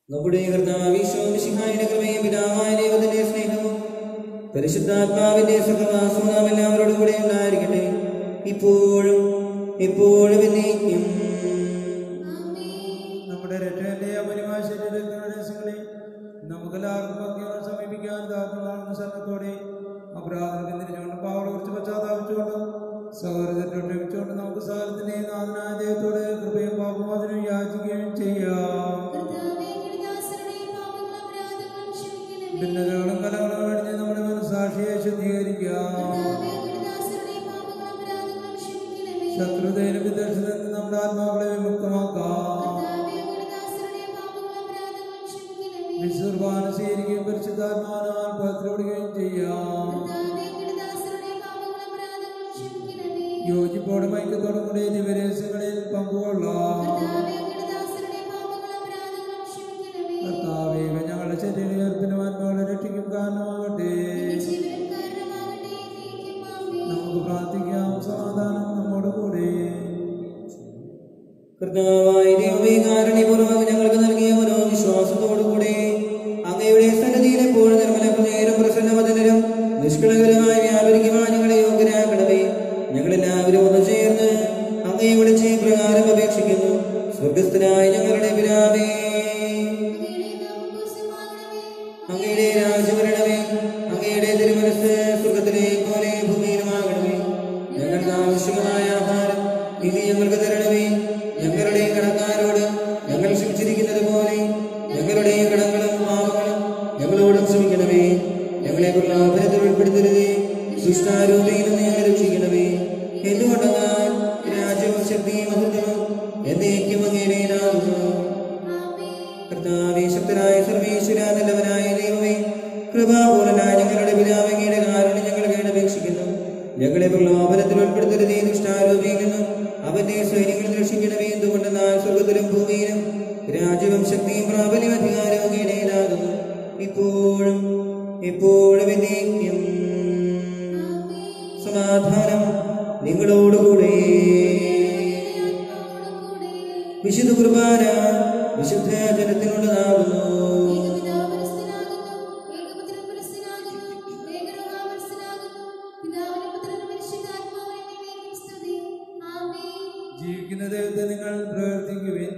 നമ്മുടെ കർത്താവേ മിശിഹായുടെ കൃപയും പിതാവായ ദൈവത്തിന്റെ സ്നേഹവും പരിശുദ്ധാത്മാവിന്റെ സഹവാസവും നാം എല്ലാവരോടും കൂടെ ഉണ്ടായിരിക്കട്ടെ, ഇപ്പോഴും എപ്പോഴും എന്നേക്കും. നമ്മുടെ രക്ഷകന്റെ അപരിമായ ശരീരങ്ങളുടെ നമുക്കെല്ലാവർക്കും ഭക്തിയോടെ സമീപിക്കാൻ താഴ്ന്ന ശരണത്തോടെ അപരാധത്തിൽ തിരിഞ്ഞുകൊണ്ട് പാവളെ കുറിച്ച് പശ്ചാത്താപിച്ചുകൊണ്ട് സൗഹൃദത്തെ ക്ഷമിച്ചുകൊണ്ട് നമുക്ക് സകലത്തിന്റെ നാഥനായ ദൈവത്തോട് കൃപയും പാപമോചനവും യാചിക്കുകയും ചെയ്യാം. ഭിന്നതകളും കലകളും അടിഞ്ഞ് നമ്മുടെ മനസ്സാക്ഷിയെ ശുദ്ധീകരിക്കാം. ശത്രുതയിലും വിദർശനത്തിൽ നിന്ന് നമ്മുടെ ആത്മാക്കളെ വിമുക്തമാക്കാം. വിശുർബാന സ്വീകരിക്കുകയും പരിശുദ്ധാത്മാവിനാൽ പത്രപ്പെടുകയും ചെയ്യാം. യോജിപ്പോടും ഐക്യത്തോടും കൂടി ദിവരഹസ്യങ്ങളിൽ പങ്കുകൊള്ളാം. കർത്താവേ, ഞങ്ങളുടെ ശരീരത്തിനും ആത്മാക്കളെ രക്ഷിക്കും കാരണമാകട്ടെ. നമുക്ക് പ്രാർത്ഥിക്കാം. സമാധാനം നമ്മോട് കൂടെ. കർത്താവായ ദൈവമേ, കാരുണ്യപൂർവ്വം ഞങ്ങൾക്ക് നൽകിയ മനോവിശ്വാസത്തോടുകൂടെ അങ്ങയുടെ സന്നിധിയിൽ എപ്പോഴും നിർമ്മല ഹൃദയരും പ്രസന്നവദനരും നിഷ്കളങ്കരുമായി വ്യാപരിക്കുവാൻ ഞങ്ങളെ യോഗ്യരാക്കണമേ. ഞങ്ങളെല്ലാവരും ഒന്ന് ചേർന്ന് അങ്ങയെ വിളിച്ച് പ്രകാരം അപേക്ഷിക്കുന്നു. സ്വർഗസ്ഥനായ ഞങ്ങളുടെ പിതാവേ, അങ്ങയുടെ രാജ്യം വരണമേ. അങ്ങയുടെ തിരുമനസ്സ് സ്വർഗത്തിലെ പോലെ ഭൂമിയിലുമാകണമേ. ഞങ്ങൾക്ക് ആവശ്യമായ ആഹാരം ഇനി ഞങ്ങൾക്ക് തരണമേ. ഞങ്ങളുടെ കടക്കാരോട് ഞങ്ങൾ ക്ഷമിച്ചിരിക്കുന്നത് പോലെ ഞങ്ങളുടെ കടങ്ങളും പാപങ്ങളും ഞങ്ങളോടും ക്ഷമിക്കണമേ. ഞങ്ങളെ പ്രലോഭനത്തിൽ ഉൾപ്പെടുത്തരുതേ, ദുഷ്ടാരൂപിയിൽ നിന്ന് ഞങ്ങളെ രക്ഷിക്കണമേ. എന്തുകൊണ്ടെന്നാൽ രാജ്യവും ശക്തിയും മഹത്വവും എന്നേക്കും അങ്ങയുടേതാകുന്നു. കർത്താവേ, ശക്തനായ സർവേശ്വര, നല്ലവനായ ദൈവമേ, കൃപാപൂർണനായ ഞങ്ങളുടെ പിതാവേ, അങ്ങയുടെ കാരുണ്യം ഞങ്ങൾ കേണപേക്ഷിക്കുന്നു. ഞങ്ങളെ പ്രലോഭനത്തിൽ ഉൾപ്പെടുത്തരുതേ, ദുഷ്ടാരൂപിയിൽ നിന്നും അവന്റെ സൈന്യങ്ങളിൽ രക്ഷിക്കണമേ. എന്തുകൊണ്ടെന്നാൽ സ്വർഗത്തിലും ഭൂമിയിലും രാജ്യവും ശക്തിയും പ്രാബല്യം അധികാരവും അങ്ങയുടേതാകുന്നു, ഇപ്പോഴും എപ്പോഴും എന്നേക്കും. സമാധാനം നിങ്ങളോടുകൂടെ. വിശുദ്ധ കുർബാന വിശുദ്ധ ജനത്തിനുള്ളതാകുന്നു. ജീവിക്കുന്ന ദൈവത്തെ നിങ്ങൾ പ്രവർത്തിക്കുവിൻ.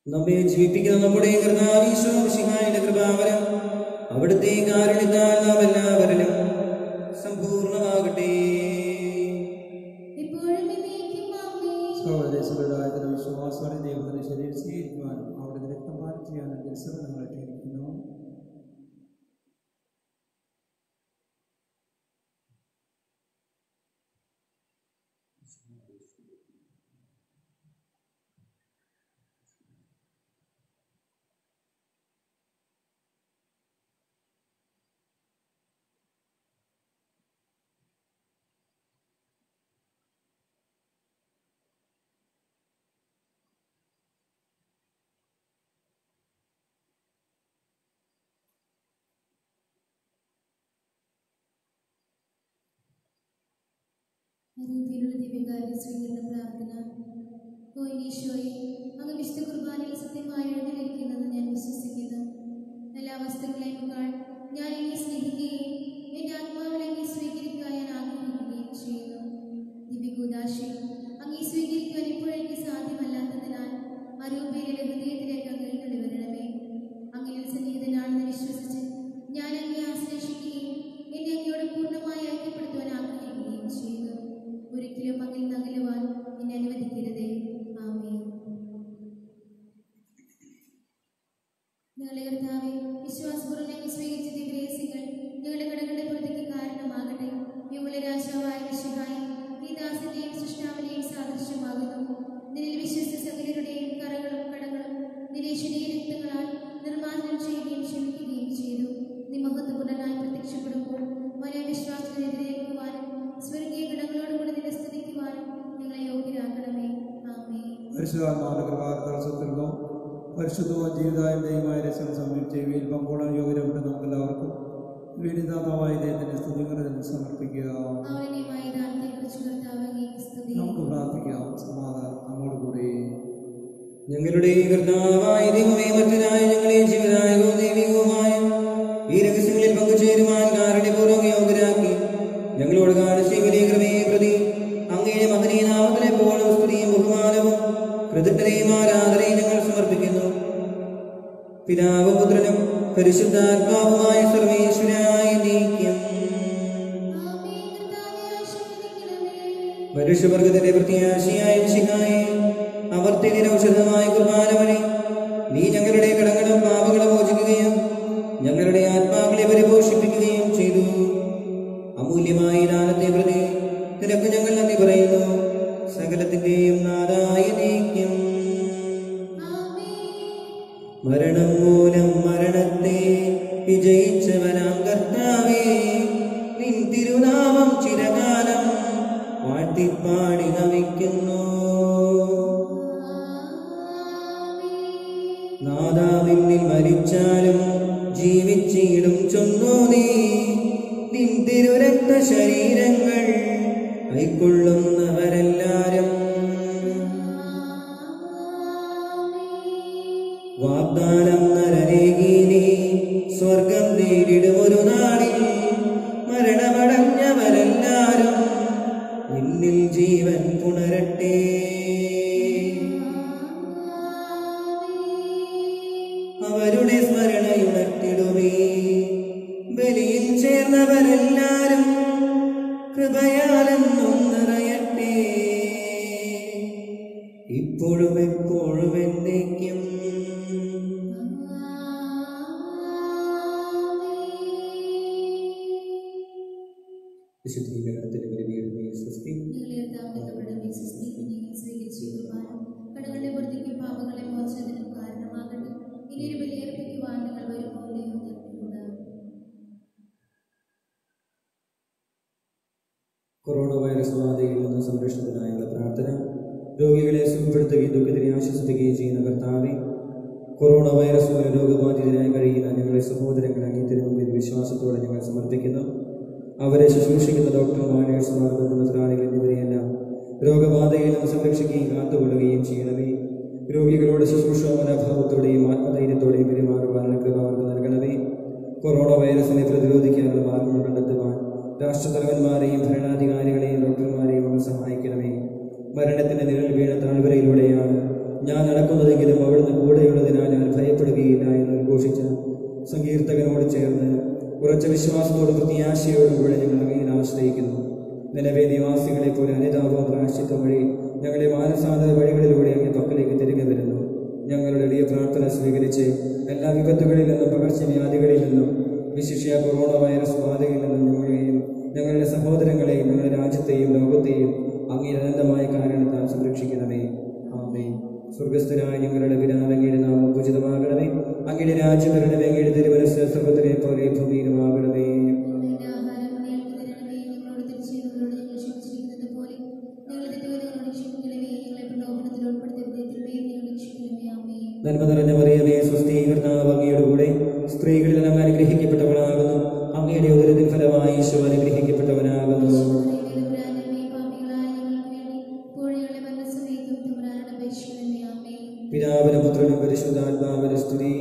നമ്മെ ജീവിപ്പിക്കുന്ന നമ്മുടെ കർത്താവ് ഈശോ മിശിഹായുടെ കൃപാവരം അവിടുത്തെ കാരുണ്യത്താൽ നാം എല്ലാവരിലും സമ്പൂർണ്ണമാകട്ടെ. സഹോദരങ്ങളുടെ വിശ്വാസത്തോടെ ദൈവത്തിന്റെ ശരീരം സ്വീകരിക്കുവാനും അവിടുത്തെ രക്തപാനം ചെയ്യാനും ദിവസം നമ്മളെ ക്ഷണിക്കുന്നു. അരൂപിയിലുള്ള ദിവ്യകാര്യ സ്വീകരണ പ്രാർത്ഥന. ഓ ഈശോയെ, അങ്ങ് വിശുദ്ധ കുർബാനയിൽ സത്യമായി എഴുന്നള്ളിരിക്കുന്നെന്ന് ഞാൻ വിശ്വസിക്കുന്നു. എല്ലാ വസ്തുക്കളെക്കാൾ ഞാൻ എന്നെ സ്നേഹിക്കുകയും എൻ്റെ ആത്മാവിൽ എന്നെ സ്വീകരിക്കാൻ ഞാൻ ആഗ്രഹിക്കുകയും ചെയ്യുന്നു. ദിവ്യകൂദാശയം അങ്ങേ സ്വീകരിക്കുവാൻ ഇപ്പോഴെനിക്ക് സാധ്യമല്ലാത്തതിനാൽ അരൂപിയിലെ ഹൃദയത്തിലേക്ക് അങ്ങ് എഴുന്നള്ളി വരണമേ. അങ്ങനെ സന്നിഹിതനാണെന്ന് വിശ്വസിച്ച് ഞാൻ അങ്ങേ ആശ്ലേഷിക്കുകയും എന്നെ അങ്ങയോട് പൂർണ്ണമായി ഐക്യപ്പെടുത്തുവാൻ ആഗ്രഹിക്കുകയും ചെയ്യുന്നു. ഒരിക്കലും അങ്ങിൽ നകലുവാൻ എന്നെ അനുവദിക്കരുതേ. ആമേൻ. ഞങ്ങളുടെ കർത്താവേ, വിശ്വാസപൂർവ്വം ഞങ്ങൾ സ്വീകരിച്ച ദിവ്യരഹസ്യങ്ങൾ ഞങ്ങളുടെ കടങ്ങളുടെ പുറത്തേക്ക് കാരണമാകട്ടെ. ഞങ്ങളുടെ രാജാവായ മിശിഹായേ, നീ ദാസന്റെയും സൃഷ്ടാവിന്റെയും സാദൃശ്യമാകുന്നു. നിന്നിൽ വിശ്വസിച്ച സകലരുടെയും കറകളും കടങ്ങളും നിരീശ്വരീയ രക്തങ്ങളാൽ നിർമ്മാർജ്ജനം ചെയ്യുകയും ക്ഷമിക്കുകയും ചെയ്തു. നീ മഹത്വപൂർണ്ണനായി പ്രത്യക്ഷപ്പെടുമ്പോൾ വലിയ വിശ്വാസത്തിനെതിരേൽക്കുവാനും സ്വർഗീയ ഗണങ്ങളോടുകൂടി നിന്നെ സ്തുതിക്കുവാനും ഞങ്ങളെ യോഗ്യരാക്കണമേ. ആമേൻ. പരിശുദ്ധാത്മാവിന്റെ കൃപാകരത്താൽ സ്വത്തുക്കളും പരിശുദ്ധവും ജീവിതാന്റെയുമായ രസം സമീപിച്ച് ഇവയിൽ പങ്കോടാൻ യോഗ്യരായിട്ട് നമുക്ക് എല്ലാവർക്കും വീടിതാതാവായ ദൈവത്തിന്റെ സ്തുതികളെ സമർപ്പിക്കുക. നമുക്ക് പ്രാർത്ഥിക്കാം. സമാധാനം നമ്മോട് കൂടി. ഞങ്ങളുടെ കർത്താവായ ദൈവമേ, മറ്റനായ ഞങ്ങളെ ജീവനായകവും ദൈവികവുമായ ഈ രഹസ്യങ്ങളിൽ പങ്കുചേരുവാൻ കാരുണ്യപൂർവ്വം യോഗ്യരാക്കി ഞങ്ങളോട് കാണിച്ച കൃപയെ പ്രതി അങ്ങയുടെ മഹനീയ നാമത്തിൽ എപ്പോഴും സ്തുതിയും ബഹുമാനവും കൃതജ്ഞതയും ആരാധനയും ഞങ്ങൾ സമർപ്പിക്കുന്നു. പിതാവും പുത്രനും പരിശുദ്ധാത്മാവുമായ സർവേശ്വരായ നീക്കം. മനുഷ്യവർഗത്തിന്റെ പ്രത്യാശയായ മിശിഹായേ, അവർത്തിനിരൗഷധമായ കുർബാന വഴി നീ ഞങ്ങളുടെ കടങ്ങളും പാപങ്ങളും മോചിക്കുകയും ഞങ്ങളുടെ ആത്മാക്കളെ പരിപോഷിപ്പിക്കുകയും ചെയ്തു. അമൂല്യമായ ദാനത്തെ പ്രതി നിനക്ക് ഞങ്ങൾ നന്ദി പറയുന്നു. സകലത്തിന്റെയും നാഥായ നീക്കം. മരണം മൂലം മരണത്തെ വിജയിച്ചവനാം കർത്താവേ, നിൻ തിരുനാമം ചിരകാലം വാഴ്ത്തിപ്പാടി നമിക്കുന്നു. നാഥാ, നിന്നിൽ മരിച്ചാലും ജീവിച്ചിടും ചൊന്നു നീ, നിൻ തിരുരക്ത ശരീരങ്ങൾ കൈക്കൊള്ളുന്നവരെല്ലാരും വാഗ്ദാനം നരനേകീനി സ്വർഗം നേരിടും ഒരു നാളിൽ. മരണമടഞ്ഞവരെല്ലാരും നിന്നിൽ ജീവൻ പുണരട്ടെ. അവരുടെ സ്മരണയുണർത്തിടുമേ. ബലിയിൽ ചേർന്നവരെല്ലാരും കൃപയാലെന്നും നിറയട്ടെ. ഇപ്പോഴും എപ്പോഴും എന്നേക്കും. വിശുദ്ധീകരണത്തിന്റെ പരിപീഠമേ സ്വസ്തി. കടങ്ങളുടെ പുറത്തേക്ക് പാപങ്ങളെ മോചനത്തിനും കാരണമാകട്ടെ. ഇനിയൊരു ബലിയർപ്പിക്കുവാൻ നിങ്ങൾ വരുമ്പോൾ സംരക്ഷണത്തിനായുള്ള പ്രാർത്ഥന. രോഗികളെ സുഖപ്പെടുത്തുകയും ദുഃഖത്തിനെ ആശ്വസിപ്പിക്കുകയും ചെയ്യുന്ന കർത്താവെ, കൊറോണ വൈറസ് മൂലം രോഗബാധിതരായി കഴിയുന്ന ഞങ്ങളെ സഹോദരങ്ങൾ അങ്ങേത്തിന് മുമ്പിൽ വിശ്വാസത്തോടെ ഞങ്ങൾ സമർപ്പിക്കുന്നു. അവരെ ശുശ്രൂഷിക്കുന്ന ഡോക്ടർമാർ, നഴ്സുമാർ, ബന്ധുമിത്രാദികൾ എന്നിവരെയെല്ലാം രോഗബാധയിൽ നിന്ന് സംരക്ഷിക്കുകയും കാത്തുകൊള്ളുകയും ചെയ്യണമേ. രോഗികളോട് ശുശ്രൂഷ മനോഭാവത്തോടെയും ആത്മധൈര്യത്തോടെയും പെരുമാറുവാനുള്ള കൃപ അവർക്ക് നൽകണമേ. കൊറോണ വൈറസിനെ പ്രതിരോധിക്കാനുള്ള മാർഗങ്ങൾ കണ്ടെത്തുവാൻ രാഷ്ട്രതലവന്മാരെയും ഭരണാധികാരികളെയും ഡോക്ടർമാരെയും അവർ സഹായിക്കണമേ. മരണത്തിന്റെ നിഴൽ വീണ താഴ്വരയിലൂടെയാണ് ഞാൻ നടക്കുന്നതെങ്കിലും അവിടുന്ന് കൂടെയുള്ളതിനാൽ ഞാൻ ഭയപ്പെടുകയില്ല എന്ന് ഉദ്ഘോഷിച്ച സങ്കീർത്തകനോട് ചേർന്ന് ഉറച്ച വിശ്വാസത്തോടും പ്രത്യാശയോടും കൂടെ ഞങ്ങൾ അങ്ങയിൽ ആശ്രയിക്കുന്നു. നിലവേ നിവാസികളെ പോലെ അനുതാപവും പ്രായശ്ചിത്തം വഴി ഞങ്ങളെ മാനസാന്തര വഴികളിലൂടെ അങ്ങേ പക്കലേക്ക് തിരികെ വരുന്നു. ഞങ്ങളുടെ എളിയ പ്രാർത്ഥന സ്വീകരിച്ച് എല്ലാ വിപത്തുകളിൽ നിന്നും പകർച്ചവ്യാധികളിൽ നിന്നും വിശിഷ്യ കൊറോണ വൈറസ് ബാധയിൽ നിന്നും ഞങ്ങളെയും ഞങ്ങളുടെ സഹോദരങ്ങളെയും ഞങ്ങളുടെ രാജ്യത്തെയും ലോകത്തെയും അങ്ങേ അനന്തമായ കാരണത്താൽ സംരക്ഷിക്കണമേ. ആമേൻ. സ്വർഗസ്ഥനായ ഞങ്ങളുടെ പിതാവേ, അങ്ങയുടെ നാമം പൂജിതമാകണമേ. അങ്ങയുടെ രാജ്യം വരണമേ. അങ്ങയുടെ തിരുമനസ്സ് സ്വർഗ്ഗത്തിലെ പോലെ ഭൂമിയിലുമാകണമേ. നന്മ നിറഞ്ഞ മറിയമേ, സ്വസ്തി, കർത്താവ് അങ്ങയുടെ കൂടെ സ്ത്രീകളിൽ അങ്ങ് അനുഗ്രഹിക്കപ്പെട്ടവളാകുന്നു. അങ്ങയുടെ ഉദരത്തിൻ ഫലമായി ഈശോ അനുഗ്രഹിക്കപ്പെട്ടവനാകുന്നു. പിതാവിനും പുത്രനും പരിശുദ്ധാത്മാവിനും സ്തുതി.